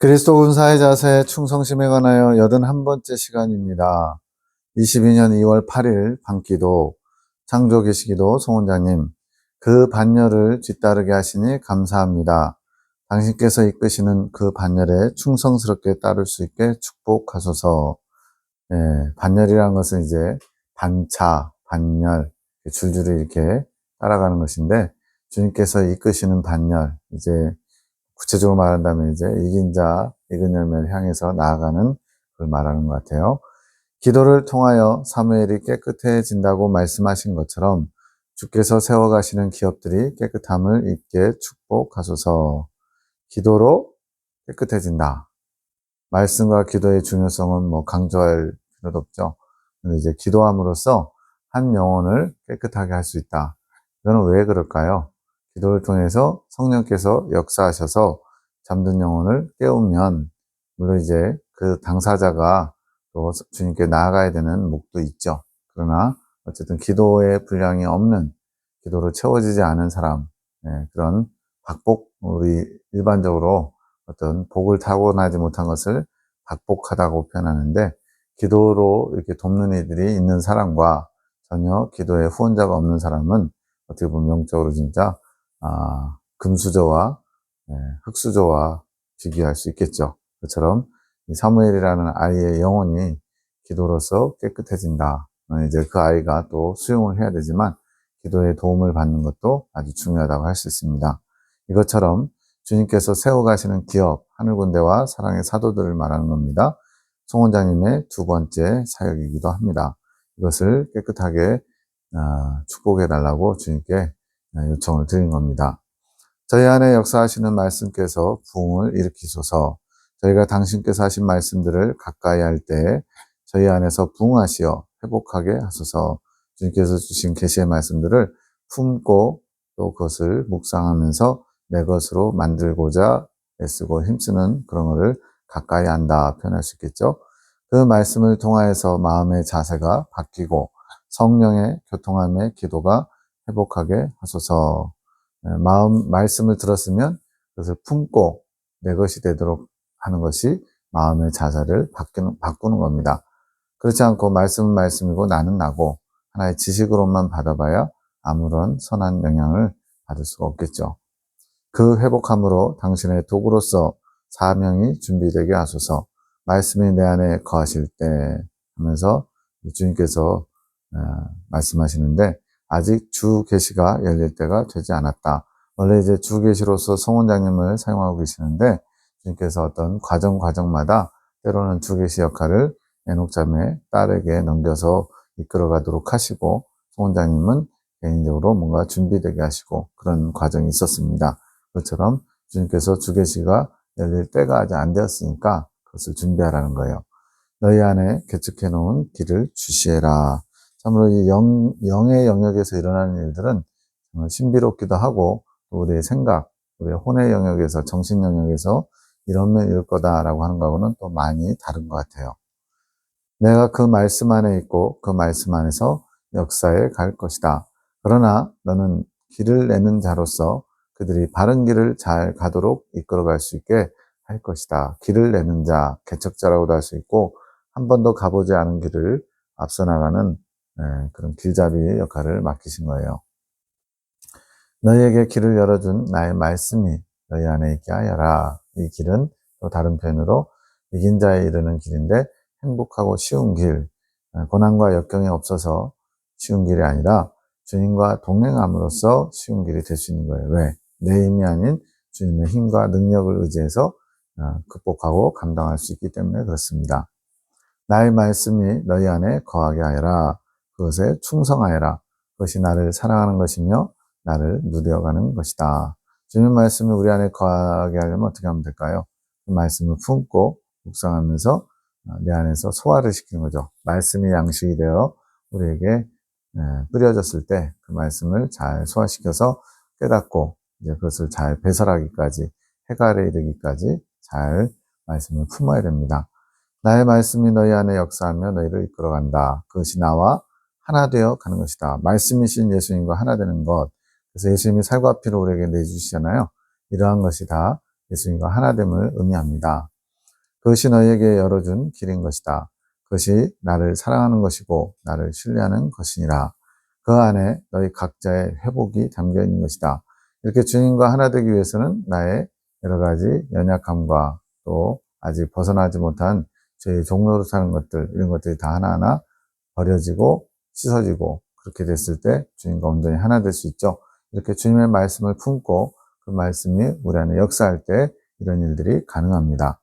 그리스도 군사의 자세 충성심에 관하여 81번째 시간입니다. 22년 2월 8일 밤기도 창조계시기도 송원장님, 그 반열을 뒤따르게 하시니 감사합니다. 당신께서 이끄시는 그 반열에 충성스럽게 따를 수 있게 축복하소서. 반열이라는 것은 이제 반차, 반열, 줄줄이 이렇게 따라가는 것인데, 주님께서 이끄시는 반열, 이제 구체적으로 말한다면 이제 이긴 자, 이근 열매를 향해서 나아가는 걸 말하는 것 같아요. 기도를 통하여 사무엘이 깨끗해진다고 말씀하신 것처럼 주께서 세워가시는 기업들이 깨끗함을 입게 축복하소서. 기도로 깨끗해진다. 말씀과 기도의 중요성은 뭐 강조할 필요도 없죠. 근데 이제 기도함으로써 한 영혼을 깨끗하게 할 수 있다. 이거는 왜 그럴까요? 기도를 통해서 성령께서 역사하셔서 잠든 영혼을 깨우면, 물론 이제 그 당사자가 또 주님께 나아가야 되는 목도 있죠. 그러나 어쨌든 기도의 분량이 없는, 기도로 채워지지 않은 사람, 그런 우리 일반적으로 어떤 복을 타고나지 못한 것을 박복하다고 표현하는데, 기도로 이렇게 돕는 이들이 있는 사람과 전혀 기도의 후원자가 없는 사람은 어떻게 보면 영적으로 진짜 금수저와 흙수저와 비교할 수 있겠죠. 그처럼 이 사무엘이라는 아이의 영혼이 기도로서 깨끗해진다. 이제 그 아이가 또 수용을 해야 되지만 기도의 도움을 받는 것도 아주 중요하다고 할 수 있습니다. 이것처럼 주님께서 세워가시는 기업, 하늘군대와 사랑의 사도들을 말하는 겁니다. 송원장님의 두 번째 사역이기도 합니다. 이것을 깨끗하게 축복해 달라고 주님께 요청을 드린 겁니다. 저희 안에 역사하시는 말씀께서 부흥을 일으키소서. 저희가 당신께서 하신 말씀들을 가까이 할 때 저희 안에서 부흥하시어 회복하게 하소서. 주님께서 주신 계시의 말씀들을 품고 또 그것을 묵상하면서 내 것으로 만들고자 애쓰고 힘쓰는 그런 것을 가까이 한다 표현할 수 있겠죠. 그 말씀을 통하여서 마음의 자세가 바뀌고 성령의 교통함의 기도가 회복하게 하소서. 말씀을 들었으면 그것을 품고 내 것이 되도록 하는 것이 마음의 자세를 바꾸는 겁니다. 그렇지 않고 말씀은 말씀이고 나는 나고 하나의 지식으로만 받아봐야 아무런 선한 영향을 받을 수가 없겠죠. 그 회복함으로 당신의 도구로서 사명이 준비되게 하소서. 말씀이 내 안에 거하실 때 하면서 주님께서 말씀하시는데, 아직 주 계시가 열릴 때가 되지 않았다. 원래 이제 주 계시로서 송원장님을 사용하고 계시는데, 주님께서 어떤 과정마다 때로는 주 계시 역할을 에녹자매 딸에게 넘겨서 이끌어가도록 하시고, 송원장님은 개인적으로 뭔가 준비되게 하시고 그런 과정이 있었습니다. 그것처럼 주님께서 주 계시가 열릴 때가 아직 안 되었으니까 그것을 준비하라는 거예요. 너희 안에 개척해 놓은 길을 주시해라. 참으로 이 영의 영역에서 일어나는 일들은 정말 신비롭기도 하고, 또 우리의 생각, 우리의 혼의 영역에서, 정신 영역에서 이러면 이럴 거다라고 하는 거하고는 또 많이 다른 것 같아요. 내가 그 말씀 안에 있고 그 말씀 안에서 역사에 갈 것이다. 그러나 너는 길을 내는 자로서 그들이 바른 길을 잘 가도록 이끌어갈 수 있게 할 것이다. 길을 내는 자, 개척자라고도 할 수 있고, 한 번도 가보지 않은 길을 앞서 나가는 그런 길잡이의 역할을 맡기신 거예요. 너희에게 길을 열어준 나의 말씀이 너희 안에 있게 하여라. 이 길은 또 다른 표현으로 이긴 자에 이르는 길인데, 행복하고 쉬운 길, 고난과 역경이 없어서 쉬운 길이 아니라 주님과 동행함으로써 쉬운 길이 될 수 있는 거예요. 왜? 내 힘이 아닌 주님의 힘과 능력을 의지해서 극복하고 감당할 수 있기 때문에 그렇습니다. 나의 말씀이 너희 안에 거하게 하여라. 그것에 충성하여라. 그것이 나를 사랑하는 것이며 나를 누려가는 것이다. 주님의 말씀이 우리 안에 거하게 하려면 어떻게 하면 될까요? 그 말씀을 품고 묵상하면서 내 안에서 소화를 시키는 거죠. 말씀이 양식이 되어 우리에게 뿌려졌을 때 그 말씀을 잘 소화시켜서 깨닫고 이제 그것을 잘 배설하기까지, 해갈에 이르기까지 잘 말씀을 품어야 됩니다. 나의 말씀이 너희 안에 역사하며 너희를 이끌어간다. 그것이 나와 하나 되어 가는 것이다. 말씀이신 예수님과 하나 되는 것. 그래서 예수님이 살과 피를 우리에게 내주시잖아요. 이러한 것이 다 예수님과 하나됨을 의미합니다. 그것이 너희에게 열어준 길인 것이다. 그것이 나를 사랑하는 것이고 나를 신뢰하는 것이니라. 그 안에 너희 각자의 회복이 담겨 있는 것이다. 이렇게 주님과 하나 되기 위해서는 나의 여러 가지 연약함과 또 아직 벗어나지 못한 죄의 종로로 사는 것들, 이런 것들이 다 하나하나 버려지고 씻어지고, 그렇게 됐을 때 주님과 온전히 하나 될 수 있죠. 이렇게 주님의 말씀을 품고 그 말씀이 우리 안에 역사할 때 이런 일들이 가능합니다.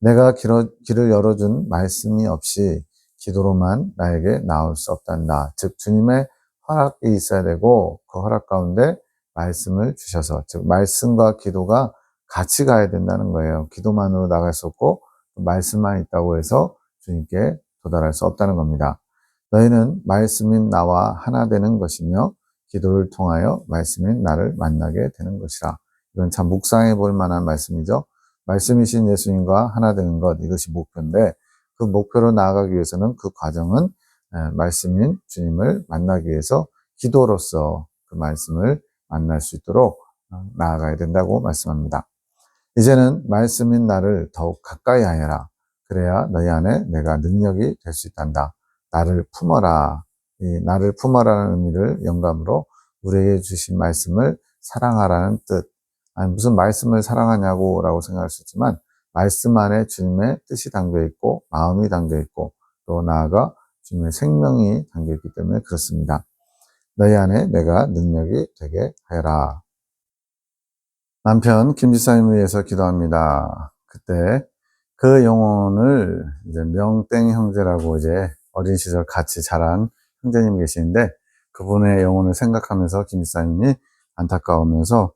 내가 길을 열어준 말씀이 없이 기도로만 나에게 나올 수 없단다. 즉 주님의 허락이 있어야 되고, 그 허락 가운데 말씀을 주셔서, 즉 말씀과 기도가 같이 가야 된다는 거예요. 기도만으로 나갈 수 없고 말씀만 있다고 해서 주님께 도달할 수 없다는 겁니다. 너희는 말씀인 나와 하나 되는 것이며 기도를 통하여 말씀인 나를 만나게 되는 것이라. 이건 참 묵상해 볼 만한 말씀이죠. 말씀이신 예수님과 하나 되는 것, 이것이 목표인데, 그 목표로 나아가기 위해서는 그 과정은 말씀인 주님을 만나기 위해서 기도로서 그 말씀을 만날 수 있도록 나아가야 된다고 말씀합니다. 이제는 말씀인 나를 더욱 가까이 하여라. 그래야 너희 안에 내가 능력이 될 수 있단다. 나를 품어라. 이 나를 품어라는 의미를 영감으로 우리에게 주신 말씀을 사랑하라는 뜻. 아니, 무슨 말씀을 사랑하냐고 라고 생각할 수 있지만, 말씀 안에 주님의 뜻이 담겨 있고 마음이 담겨 있고 또 나아가 주님의 생명이 담겨 있기 때문에 그렇습니다. 너희 안에 내가 능력이 되게 하여라. 남편 김 지사님을 위해서 기도합니다. 그때 그 영혼을 이제 명땡 형제라고 이제 어린 시절 같이 자란 형제님이 계시는데, 그분의 영혼을 생각하면서 김 지사님이 안타까우면서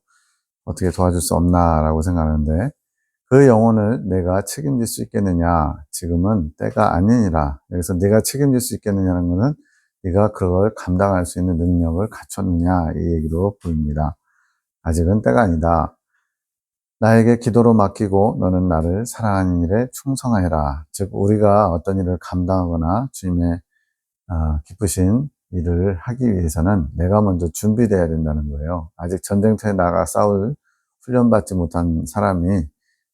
어떻게 도와줄 수 없나라고 생각하는데, 그 영혼을 내가 책임질 수 있겠느냐? 지금은 때가 아니니라. 여기서 내가 책임질 수 있겠느냐는 것은 네가 그걸 감당할 수 있는 능력을 갖췄느냐, 이 얘기로 보입니다. 아직은 때가 아니다. 나에게 기도로 맡기고 너는 나를 사랑하는 일에 충성하여라. 즉 우리가 어떤 일을 감당하거나 주님의 기쁘신 일을 하기 위해서는 내가 먼저 준비되어야 된다는 거예요. 아직 전쟁터에 나가 싸울 훈련받지 못한 사람이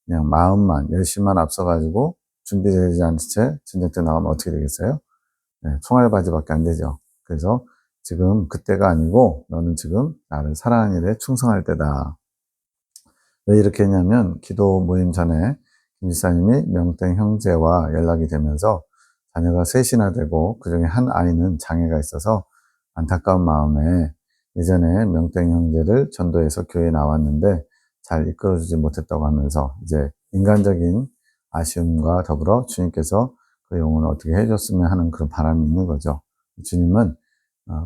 그냥 마음만, 열심만 앞서가지고 준비되지 않은 채 전쟁터에 나가면 어떻게 되겠어요? 네, 총알바지밖에 안 되죠. 그래서 지금 그때가 아니고 너는 지금 나를 사랑하는 일에 충성할 때다. 왜 이렇게 했냐면, 기도 모임 전에 김 지사님이 명땡 형제와 연락이 되면서 자녀가 셋이나 되고 그중에 한 아이는 장애가 있어서 안타까운 마음에 예전에 명땡 형제를 전도해서 교회에 나왔는데 잘 이끌어주지 못했다고 하면서 이제 인간적인 아쉬움과 더불어 주님께서 그 영혼을 어떻게 해줬으면 하는 그런 바람이 있는 거죠. 주님은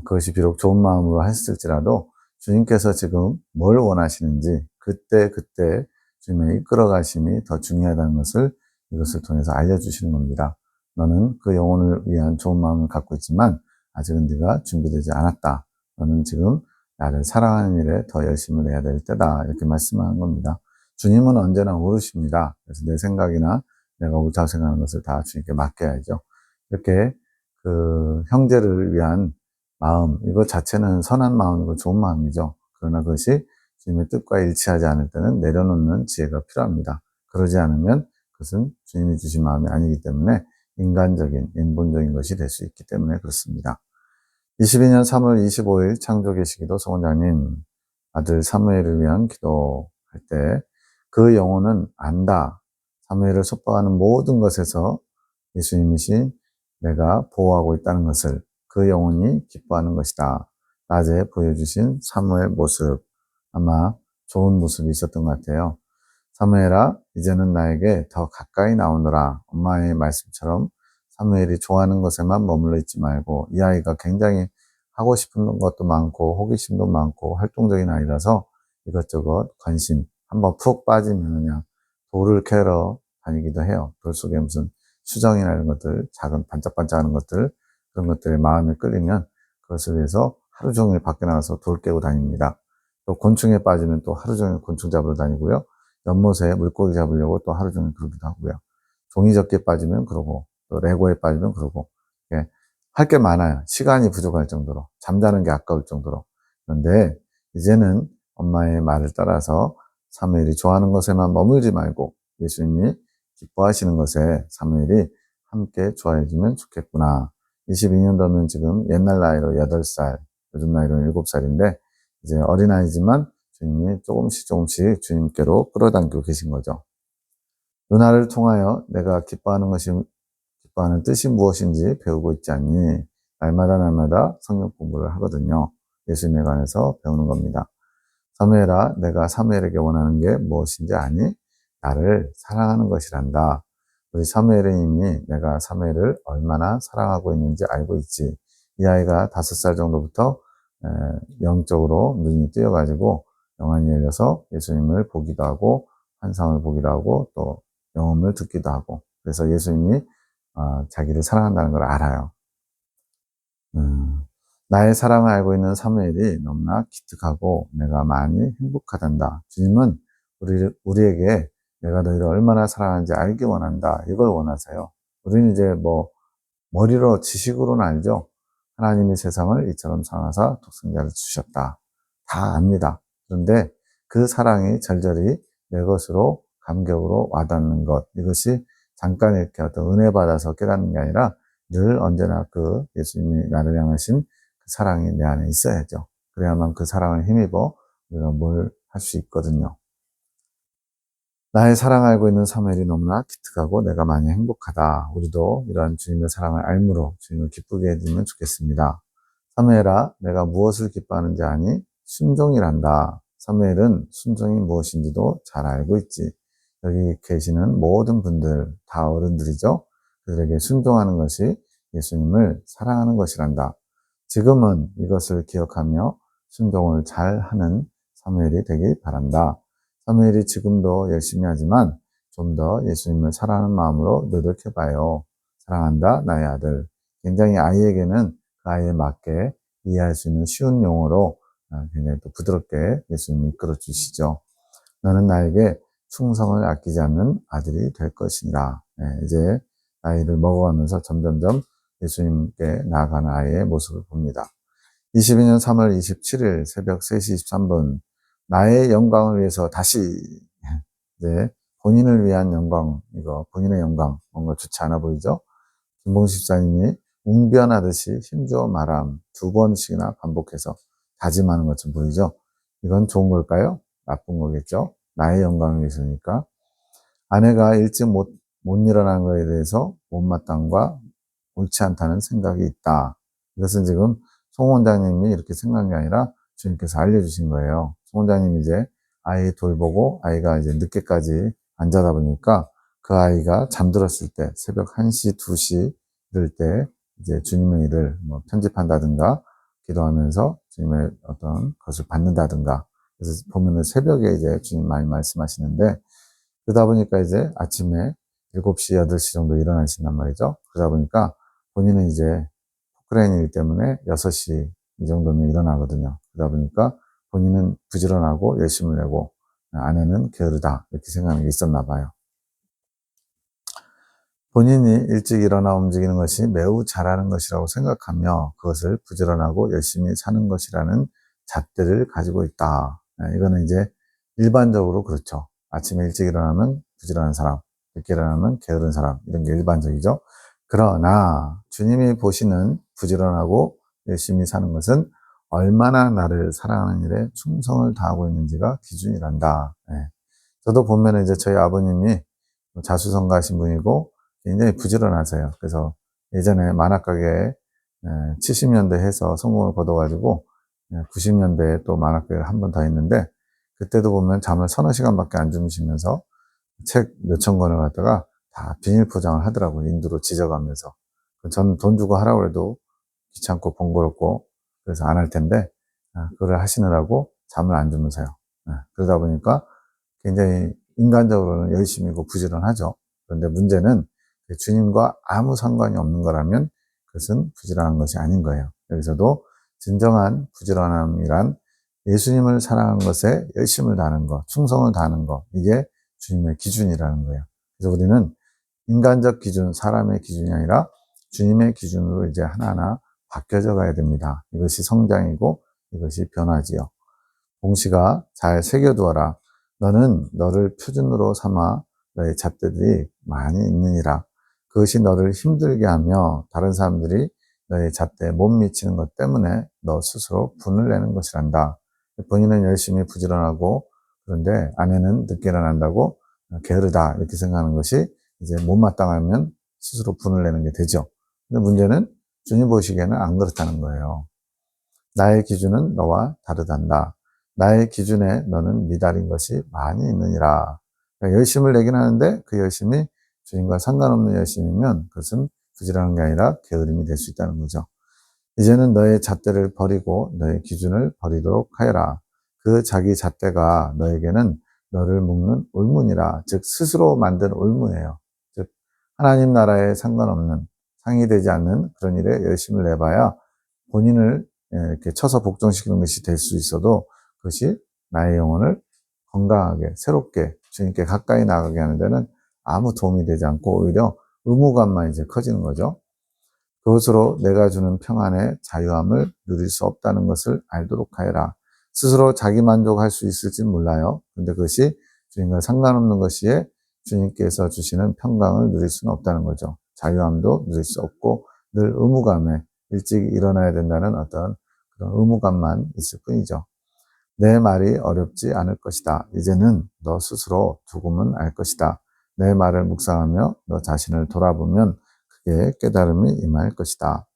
그것이 비록 좋은 마음으로 했을지라도 주님께서 지금 뭘 원하시는지 그때 주님의 이끌어 가심이 더 중요하다는 것을 이것을 통해서 알려주시는 겁니다. 너는 그 영혼을 위한 좋은 마음을 갖고 있지만 아직은 네가 준비되지 않았다. 너는 지금 나를 사랑하는 일에 더 열심을 해야 될 때다. 이렇게 말씀하는 겁니다. 주님은 언제나 옳으십니다. 그래서 내 생각이나 내가 옳다고 생각하는 것을 다 주님께 맡겨야죠. 이렇게 그 형제를 위한 마음, 이거 자체는 선한 마음이고 좋은 마음이죠. 그러나 그것이 주님의 뜻과 일치하지 않을 때는 내려놓는 지혜가 필요합니다. 그러지 않으면 그것은 주님이 주신 마음이 아니기 때문에 인간적인, 인본적인 것이 될 수 있기 때문에 그렇습니다. 22년 3월 25일 창조계시기도 소원장님, 아들 사무엘을 위한 기도할 때 그 영혼은 안다. 사무엘을 속박하는 모든 것에서 예수님이신 내가 보호하고 있다는 것을 그 영혼이 기뻐하는 것이다. 낮에 보여주신 사무엘 모습, 아마 좋은 모습이 있었던 것 같아요. 사무엘아, 이제는 나에게 더 가까이 나오너라. 엄마의 말씀처럼 사무엘이 좋아하는 것에만 머물러 있지 말고, 이 아이가 굉장히 하고 싶은 것도 많고 호기심도 많고 활동적인 아이라서 이것저것 관심 한번 푹 빠지면 그냥 돌을 캐러 다니기도 해요. 돌 속에 무슨 수정이나 이런 것들, 작은 반짝반짝하는 것들, 그런 것들에 마음이 끌리면 그것을 위해서 하루 종일 밖에 나가서 돌 깨고 다닙니다. 또 곤충에 빠지면 또 하루 종일 곤충 잡으러 다니고요. 연못에 물고기 잡으려고 또 하루 종일 그러기도 하고요. 종이접기에 빠지면 그러고, 또 레고에 빠지면 그러고, 예, 할 게 많아요. 시간이 부족할 정도로, 잠자는 게 아까울 정도로. 그런데 이제는 엄마의 말을 따라서 사무엘이 좋아하는 것에만 머물지 말고 예수님이 기뻐하시는 것에 사무엘이 함께 좋아해주면 좋겠구나. 22년도면 지금 옛날 나이로 8살, 요즘 나이로 7살인데 이제 어린아이지만 주님이 조금씩 주님께로 끌어당기고 계신 거죠. 누나를 통하여 내가 기뻐하는 뜻이 무엇인지 배우고 있지 않니? 날마다 성경 공부를 하거든요. 예수님에 관해서 배우는 겁니다. 사무엘아, 내가 사무엘에게 원하는 게 무엇인지 아니? 나를 사랑하는 것이란다. 우리 사무엘은 이미 내가 사무엘을 얼마나 사랑하고 있는지 알고 있지. 이 아이가 5살 정도부터 영적으로 눈이 뜨여가지고 영안이 열려서 예수님을 보기도 하고 환상을 보기도 하고 또 영음을 듣기도 하고 그래서 예수님이 자기를 사랑한다는 걸 알아요. 나의 사랑을 알고 있는 사무엘이 너무나 기특하고 내가 많이 행복하단다. 주님은 우리에게 내가 너희를 얼마나 사랑하는지 알기 원한다. 이걸 원하세요. 우리는 이제 머리로 지식으로는 알죠. 하나님이 세상을 이처럼 사랑하사 독생자를 주셨다. 다 압니다. 그런데 그 사랑이 절절히 내 것으로 감격으로 와닿는 것. 이것이 잠깐 이렇게 어떤 은혜 받아서 깨닫는 게 아니라 늘 언제나 그 예수님이 나를 향하신 그 사랑이 내 안에 있어야죠. 그래야만 그 사랑을 힘입어 우리가 뭘 할 수 있거든요. 나의 사랑을 알고 있는 사무엘이 너무나 기특하고 내가 많이 행복하다. 우리도 이러한 주님의 사랑을 알므로 주님을 기쁘게 해주면 좋겠습니다. 사무엘아, 내가 무엇을 기뻐하는지 아니? 순종이란다. 사무엘은 순종이 무엇인지도 잘 알고 있지. 여기 계시는 모든 분들 다 어른들이죠. 그들에게 순종하는 것이 예수님을 사랑하는 것이란다. 지금은 이것을 기억하며 순종을 잘 하는 사무엘이 되길 바란다. 사무엘이 지금도 열심히 하지만 좀 더 예수님을 사랑하는 마음으로 노력해봐요. 사랑한다, 나의 아들. 굉장히 아이에게는 그 아이에 맞게 이해할 수 있는 쉬운 용어로 굉장히 또 부드럽게 예수님이 이끌어 주시죠. 너는 나에게 충성을 아끼지 않는 아들이 될 것이니라. 이제 나이를 먹어가면서 점점점 예수님께 나아가는 아이의 모습을 봅니다. 22년 3월 27일 새벽 3시 23분 나의 영광을 위해서 다시 이제 본인을 위한 영광, 본인의 영광 뭔가 좋지 않아 보이죠? 김봉식 집사님이 웅변하듯이 힘주어 말함 2번씩이나 반복해서 다짐하는 것처럼 보이죠? 이건 좋은 걸까요? 나쁜 거겠죠? 나의 영광을 위해서니까. 아내가 일찍 못 일어난 것에 대해서 못마땅과 옳지 않다는 생각이 있다. 이것은 지금 송 원장님이 이렇게 생각한 게 아니라 주님께서 알려주신 거예요. 송 원장님이 이제 아이 돌보고 아이가 이제 늦게까지 안 자다 보니까 그 아이가 잠들었을 때 새벽 1시, 2시 이럴 때 이제 주님의 일을 편집한다든가 기도하면서 주님의 어떤 것을 받는다든가 그래서 보면은 새벽에 이제 주님 많이 말씀하시는데 그러다 보니까 이제 아침에 7시, 8시 정도 일어나신단 말이죠. 그러다 보니까 본인은 이제 포크레인 일 때문에 6시 이 정도면 일어나거든요. 그러다 보니까 본인은 부지런하고 열심을 내고 아내는 게으르다 이렇게 생각하는 게 있었나 봐요. 본인이 일찍 일어나 움직이는 것이 매우 잘하는 것이라고 생각하며 그것을 부지런하고 열심히 사는 것이라는 잣대를 가지고 있다. 이거는 이제 일반적으로 그렇죠. 아침에 일찍 일어나면 부지런한 사람, 늦게 일어나면 게으른 사람 이런 게 일반적이죠. 그러나 주님이 보시는 부지런하고 열심히 사는 것은 얼마나 나를 사랑하는 일에 충성을 다하고 있는지가 기준이란다. 저도 보면 이제 저희 아버님이 자수성가하신 분이고 굉장히 부지런하세요. 그래서 예전에 만화가게에 70년대 해서 성공을 거둬가지고 90년대에 또 만화가게를 한 번 더 했는데 그때도 보면 잠을 서너 시간밖에 안 주무시면서 책 몇천 권을 갖다가 다 비닐 포장을 하더라고요. 인두로 지져가면서. 저는 돈 주고 하라고 해도 귀찮고 번거롭고 그래서 안 할 텐데 그걸 하시느라고 잠을 안 주무세요. 그러다 보니까 굉장히 인간적으로는 열심히고 부지런하죠. 그런데 문제는 주님과 아무 상관이 없는 거라면 그것은 부지런한 것이 아닌 거예요. 여기서도 진정한 부지런함이란 예수님을 사랑하는 것에 열심을 다하는 것, 충성을 다하는 것, 이게 주님의 기준이라는 거예요. 그래서 우리는 인간적 기준, 사람의 기준이 아니라 주님의 기준으로 이제 하나하나 바뀌어져 가야 됩니다. 이것이 성장이고 이것이 변화지요. 봉시가 잘 새겨두어라. 너는 너를 표준으로 삼아 너의 잣대들이 많이 있느니라. 그것이 너를 힘들게 하며 다른 사람들이 너의 잣대에 못 미치는 것 때문에 너 스스로 분을 내는 것이란다. 본인은 열심히 부지런하고 그런데 아내는 늦게 일어난다고 게으르다 이렇게 생각하는 것이 이제 못마땅하면 스스로 분을 내는 게 되죠. 근데 문제는 주님 보시기에는 안 그렇다는 거예요. 나의 기준은 너와 다르단다. 나의 기준에 너는 미달인 것이 많이 있느니라. 그러니까 열심을 내긴 하는데 그 열심이 주님과 상관없는 열심이면 그것은 부지런한 게 아니라 게으름이 될 수 있다는 거죠. 이제는 너의 잣대를 버리고 너의 기준을 버리도록 하여라. 그 자기 잣대가 너에게는 너를 묶는 올문이라. 즉 스스로 만든 올무예요. 즉 하나님 나라에 상관없는 상의되지 않는 그런 일에 열심을 내봐야 본인을 이렇게 쳐서 복종시키는 것이 될 수 있어도 그것이 나의 영혼을 건강하게 새롭게 주님께 가까이 나가게 하는 데는 아무 도움이 되지 않고 오히려 의무감만 이제 커지는 거죠. 그것으로 내가 주는 평안의 자유함을 누릴 수 없다는 것을 알도록 하여라. 스스로 자기 만족할 수 있을지는 몰라요. 근데 그것이 주님과 상관없는 것이에 주님께서 주시는 평강을 누릴 수는 없다는 거죠. 자유함도 누릴 수 없고 늘 의무감에 일찍 일어나야 된다는 어떤 그런 의무감만 있을 뿐이죠. 내 말이 어렵지 않을 것이다. 이제는 너 스스로 두고만 알 것이다. 내 말을 묵상하며 너 자신을 돌아보면 그게 깨달음이 임할 것이다.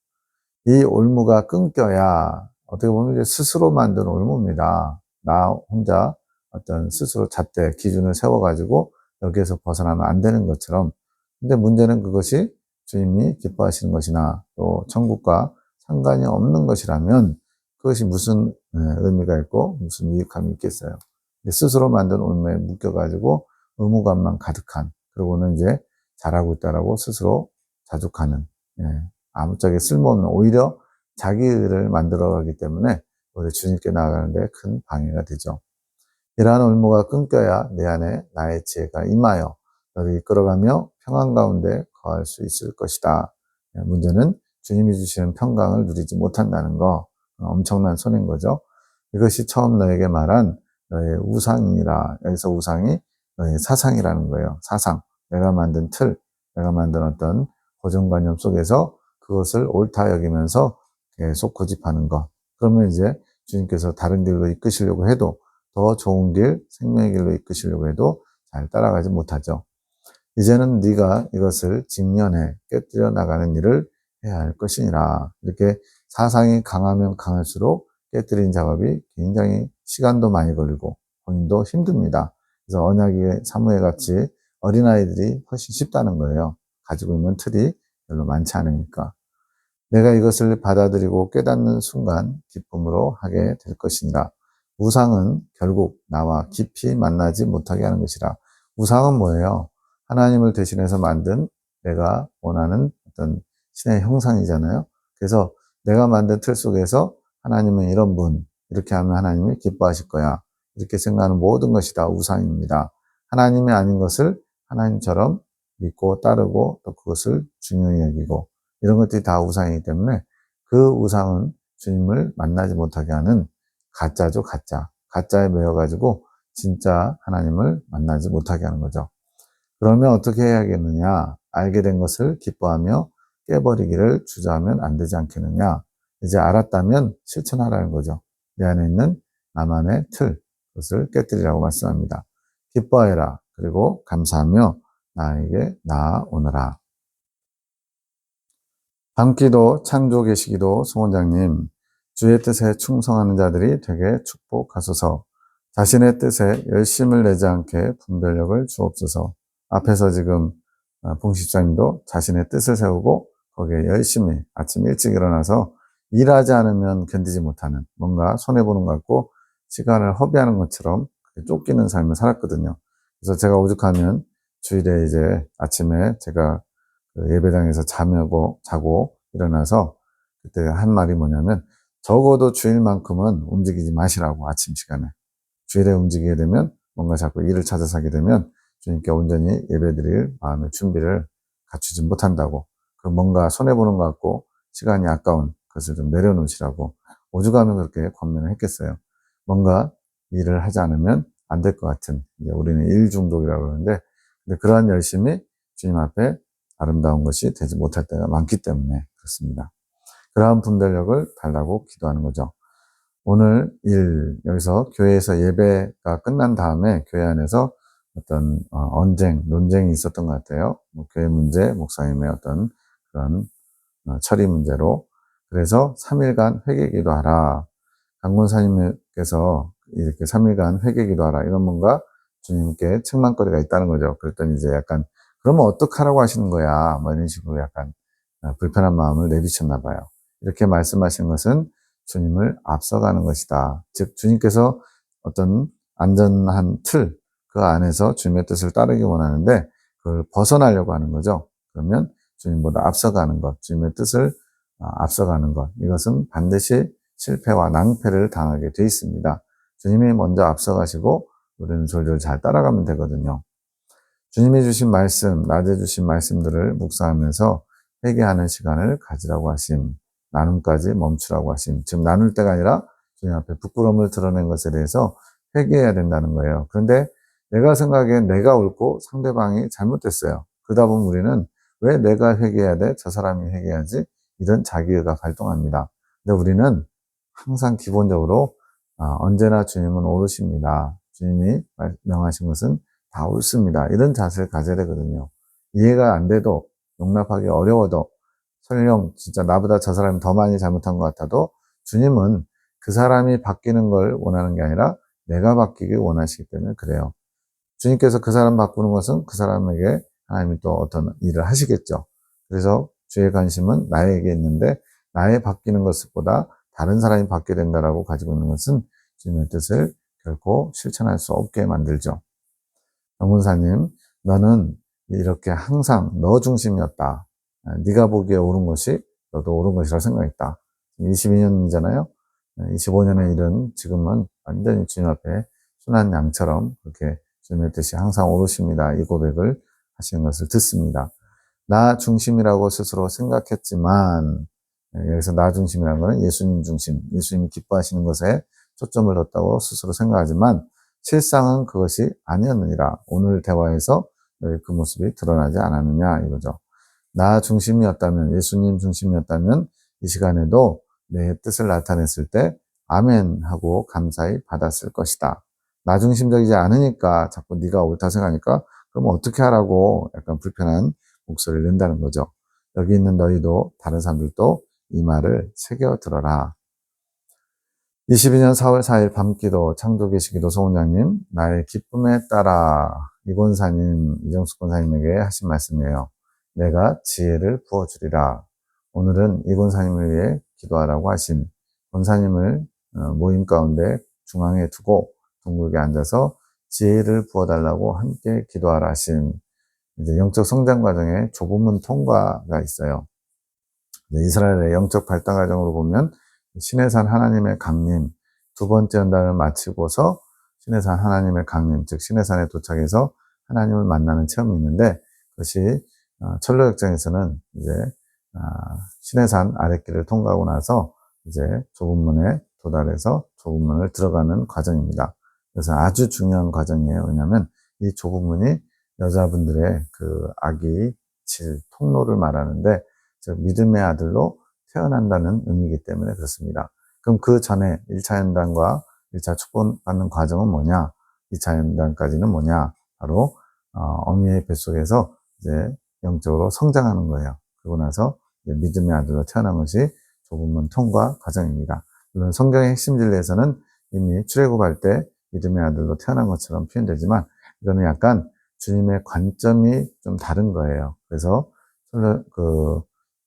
이 올무가 끊겨야 어떻게 보면 이제 스스로 만든 올무입니다. 나 혼자 어떤 스스로 잣대 기준을 세워가지고 여기에서 벗어나면 안 되는 것처럼. 근데 문제는 그것이 주님이 기뻐하시는 것이나 또 천국과 상관이 없는 것이라면 그것이 무슨 의미가 있고 무슨 유익함이 있겠어요. 스스로 만든 올무에 묶여가지고 의무감만 가득한, 그러고는 이제 잘하고 있다라고 스스로 자족하는, 아무짝에 쓸모없는, 오히려 자기 의를 만들어가기 때문에 우리 주님께 나아가는데 큰 방해가 되죠. 이러한 올무가 끊겨야 내 안에 나의 지혜가 임하여 너를 이끌어가며 평안 가운데 거할 수 있을 것이다. 문제는 주님이 주시는 평강을 누리지 못한다는 거, 엄청난 손해인 거죠. 이것이 처음 너에게 말한 너의 우상이라. 여기서 우상이 너의 사상이라는 거예요. 사상. 내가 만든 틀, 내가 만든 어떤 고정관념 속에서 그것을 옳다 여기면서 계속 고집하는 것. 그러면 이제 주님께서 다른 길로 이끄시려고 해도, 더 좋은 길, 생명의 길로 이끄시려고 해도 잘 따라가지 못하죠. 이제는 네가 이것을 직면해 깨뜨려 나가는 일을 해야 할 것이니라. 이렇게 사상이 강하면 강할수록 깨뜨린 작업이 굉장히 시간도 많이 걸리고 본인도 힘듭니다. 그래서 언약의 사무에 같이 어린아이들이 훨씬 쉽다는 거예요. 가지고 있는 틀이 별로 많지 않으니까. 내가 이것을 받아들이고 깨닫는 순간 기쁨으로 하게 될 것이니라. 우상은 결국 나와 깊이 만나지 못하게 하는 것이라. 우상은 뭐예요? 하나님을 대신해서 만든 내가 원하는 어떤 신의 형상이잖아요. 그래서 내가 만든 틀 속에서 하나님은 이런 분, 이렇게 하면 하나님이 기뻐하실 거야, 이렇게 생각하는 모든 것이 다 우상입니다. 하나님이 아닌 것을 하나님처럼 믿고 따르고 또 그것을 중요히 여기고 이런 것들이 다 우상이기 때문에 그 우상은 주님을 만나지 못하게 하는 가짜죠, 가짜. 가짜에 매여가지고 진짜 하나님을 만나지 못하게 하는 거죠. 그러면 어떻게 해야겠느냐? 알게 된 것을 기뻐하며 깨버리기를 주저하면 안 되지 않겠느냐? 이제 알았다면 실천하라는 거죠. 내 안에 있는 나만의 틀, 그것을 깨뜨리라고 말씀합니다. 기뻐해라. 그리고 감사하며 나에게 나아오너라. 밤기도, 창조 계시기도 송원장님, 주의 뜻에 충성하는 자들이 되게 축복하소서. 자신의 뜻에 열심을 내지 않게 분별력을 주옵소서. 앞에서 지금 봉식장님도 자신의 뜻을 세우고 거기에 열심히 아침 일찍 일어나서 일하지 않으면 견디지 못하는, 뭔가 손해보는 것 같고 시간을 허비하는 것처럼 쫓기는 삶을 살았거든요. 그래서 제가 오죽하면 주일에 이제 아침에 제가 예배당에서 자고 일어나서 그때 한 말이 뭐냐면, 적어도 주일만큼은 움직이지 마시라고. 아침 시간에 주일에 움직이게 되면 뭔가 자꾸 일을 찾아서 하게 되면 주님께 온전히 예배드릴 마음의 준비를 갖추지 못한다고. 그 뭔가 손해보는 것 같고 시간이 아까운 것을 좀 내려놓으시라고 오죽하면 그렇게 권면을 했겠어요. 뭔가 일을 하지 않으면 안 될 것 같은, 이제 우리는 일 중독이라고 그러는데 근데 그러한 열심이 주님 앞에 아름다운 것이 되지 못할 때가 많기 때문에 그렇습니다. 그러한 분별력을 달라고 기도하는 거죠. 오늘 여기서 교회에서 예배가 끝난 다음에 교회 안에서 어떤 논쟁이 있었던 것 같아요. 뭐 교회 문제, 목사님의 어떤 그런 처리 문제로. 그래서 3일간 회개 기도하라. 강권사님께서 이렇게 3일간 회개 기도하라. 이런 뭔가 주님께 책망거리가 있다는 거죠. 그랬더니 이제 약간 그러면 어떡하라고 하시는 거야? 뭐 이런 식으로 약간 불편한 마음을 내비쳤나 봐요. 이렇게 말씀하신 것은 주님을 앞서가는 것이다. 즉 주님께서 어떤 안전한 틀, 그 안에서 주님의 뜻을 따르기 원하는데 그걸 벗어나려고 하는 거죠. 그러면 주님보다 앞서가는 것, 주님의 뜻을 앞서가는 것, 이것은 반드시 실패와 낭패를 당하게 돼 있습니다. 주님이 먼저 앞서가시고 우리는 졸졸 잘 따라가면 되거든요. 주님이 주신 말씀, 낮에 주신 말씀들을 묵상하면서 회개하는 시간을 가지라고 하심, 나눔까지 멈추라고 하심. 지금 나눌 때가 아니라 주님 앞에 부끄러움을 드러낸 것에 대해서 회개해야 된다는 거예요. 그런데 내가 생각엔 내가 옳고 상대방이 잘못됐어요. 그러다 보면 우리는 왜 내가 회개해야 돼? 저 사람이 회개해야지? 이런 자기의가 발동합니다. 근데 우리는 항상 기본적으로 언제나 주님은 옳으십니다. 주님이 명하신 것은 다 옳습니다. 이런 자세를 가져야 되거든요. 이해가 안 돼도 용납하기 어려워도 설령 진짜 나보다 저 사람이 더 많이 잘못한 것 같아도 주님은 그 사람이 바뀌는 걸 원하는 게 아니라 내가 바뀌길 원하시기 때문에 그래요. 주님께서 그 사람 바꾸는 것은 그 사람에게 하나님이 또 어떤 일을 하시겠죠. 그래서 주의 관심은 나에게 있는데 나의 바뀌는 것보다 다른 사람이 바뀌게 된다라고 가지고 있는 것은 주님의 뜻을 결코 실천할 수 없게 만들죠. 영문사님, 너는 이렇게 항상 너 중심이었다. 네가 보기에 옳은 것이 너도 옳은 것이라 생각했다. 22년이잖아요. 25년의 일은 지금은 완전히 주님 앞에 순한 양처럼 그렇게 주님의 뜻이 항상 옳으십니다. 이 고백을 하시는 것을 듣습니다. 나 중심이라고 스스로 생각했지만 여기서 나 중심이라는 것은 예수님 중심, 예수님이 기뻐하시는 것에 초점을 뒀다고 스스로 생각하지만 실상은 그것이 아니었느니라. 오늘 대화에서 너의 그 모습이 드러나지 않았느냐 이거죠. 나 중심이었다면, 예수님 중심이었다면 이 시간에도 내 뜻을 나타냈을 때 아멘 하고 감사히 받았을 것이다. 나 중심적이지 않으니까 자꾸 네가 옳다 생각하니까 그럼 어떻게 하라고 약간 불편한 목소리를 낸다는 거죠. 여기 있는 너희도 다른 사람들도 이 말을 새겨 들어라. 22년 4월 4일 밤기도 창조계시기도 소원장님, 나의 기쁨에 따라 이 권사님, 이정숙 권사님에게 하신 말씀이에요. 내가 지혜를 부어주리라. 오늘은 이 권사님을 위해 기도하라고 하신 권사님을 모임 가운데 중앙에 두고 둥글게 앉아서 지혜를 부어달라고 함께 기도하라 하신 이제 영적 성장 과정에 조부문 통과가 있어요. 이스라엘의 영적 발달 과정으로 보면 시내산 하나님의 강림, 두 번째 연단을 마치고서 시내산 하나님의 강림, 즉 시내산에 도착해서 하나님을 만나는 체험이 있는데 그것이 철로역정에서는 이제 시내산 아랫길을 통과하고 나서 이제 좁은 문에 도달해서 좁은 문을 들어가는 과정입니다. 그래서 아주 중요한 과정이에요. 왜냐하면 이 좁은 문이 여자분들의 그 아기 질 통로를 말하는데 즉 믿음의 아들로 태어난다는 의미이기 때문에 그렇습니다. 그럼 그 전에 1차 연단과 1차 축복받는 과정은 뭐냐? 2차 연단까지는 뭐냐? 바로 어미의 뱃속에서 이제 영적으로 성장하는 거예요. 그러고 나서 이제 믿음의 아들로 태어난 것이 좁은 문 통과 과정입니다. 물론 성경의 핵심 진리에서는 이미 출애굽할 때 믿음의 아들로 태어난 것처럼 표현되지만 이거는 약간 주님의 관점이 좀 다른 거예요. 그래서 그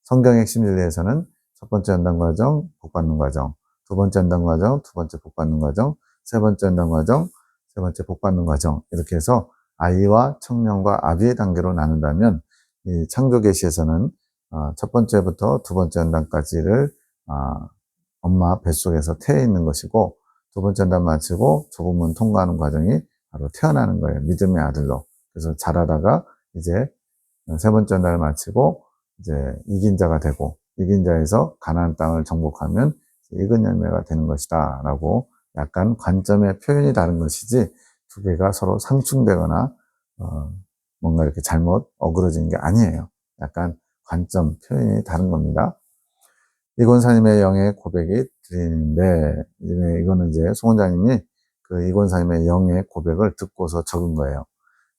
성경의 핵심 진리에서는 첫 번째 연단 과정, 복받는 과정, 두 번째 연단 과정, 두 번째 복받는 과정, 세 번째 연단 과정, 세 번째 복받는 과정 이렇게 해서 아이와 청년과 아비의 단계로 나눈다면 이 창조계시에서는 첫 번째부터 두 번째 연단까지를 엄마 뱃속에서 태에 있는 것이고 두 번째 연단 마치고 좁은 문 통과하는 과정이 바로 태어나는 거예요. 믿음의 아들로. 그래서 자라다가 이제 세 번째 연단을 마치고 이제 이긴 자가 되고 이긴 자에서 가나안 땅을 정복하면 익은 열매가 되는 것이다 라고 약간 관점의 표현이 다른 것이지 두 개가 서로 상충되거나 뭔가 이렇게 잘못 어그러지는 게 아니에요. 약간 관점, 표현이 다른 겁니다. 이 권사님의 영의 고백이 드리는데, 이거는 이제 송 원장님이 그 이 권사님의 영의 고백을 듣고서 적은 거예요.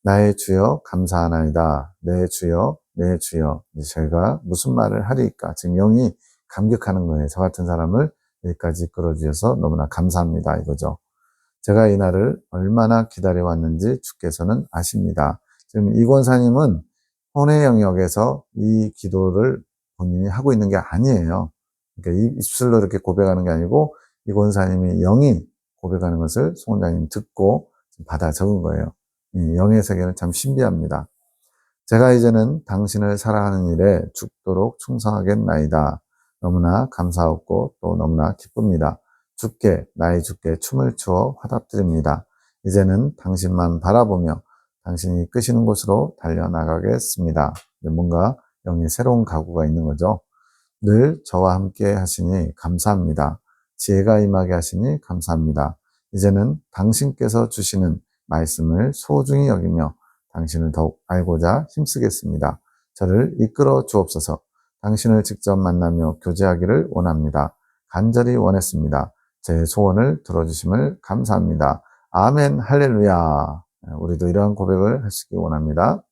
나의 주여 감사하나이다. 내 주여, 내 주여. 제가 무슨 말을 하리까? 지금 영이 감격하는 거예요. 저 같은 사람을 여기까지 끌어주셔서 너무나 감사합니다. 이거죠. 제가 이 날을 얼마나 기다려왔는지 주께서는 아십니다. 지금 이 권사님은 혼의 영역에서 이 기도를 본인이 하고 있는 게 아니에요. 그러니까 입술로 이렇게 고백하는 게 아니고 이 권사님이 영이 고백하는 것을 송 원장님 듣고 받아 적은 거예요. 이 영의 세계는 참 신비합니다. 제가 이제는 당신을 사랑하는 일에 죽도록 충성하겠나이다. 너무나 감사하고 또 너무나 기쁩니다. 나의 주께 춤을 추어 화답드립니다. 이제는 당신만 바라보며 당신이 끄시는 곳으로 달려나가겠습니다. 뭔가 영의 새로운 각오가 있는 거죠. 늘 저와 함께 하시니 감사합니다. 지혜가 임하게 하시니 감사합니다. 이제는 당신께서 주시는 말씀을 소중히 여기며 당신을 더욱 알고자 힘쓰겠습니다. 저를 이끌어 주옵소서. 당신을 직접 만나며 교제하기를 원합니다. 간절히 원했습니다. 제 소원을 들어주심을 감사합니다. 아멘, 할렐루야. 우리도 이러한 고백을 하시기 원합니다.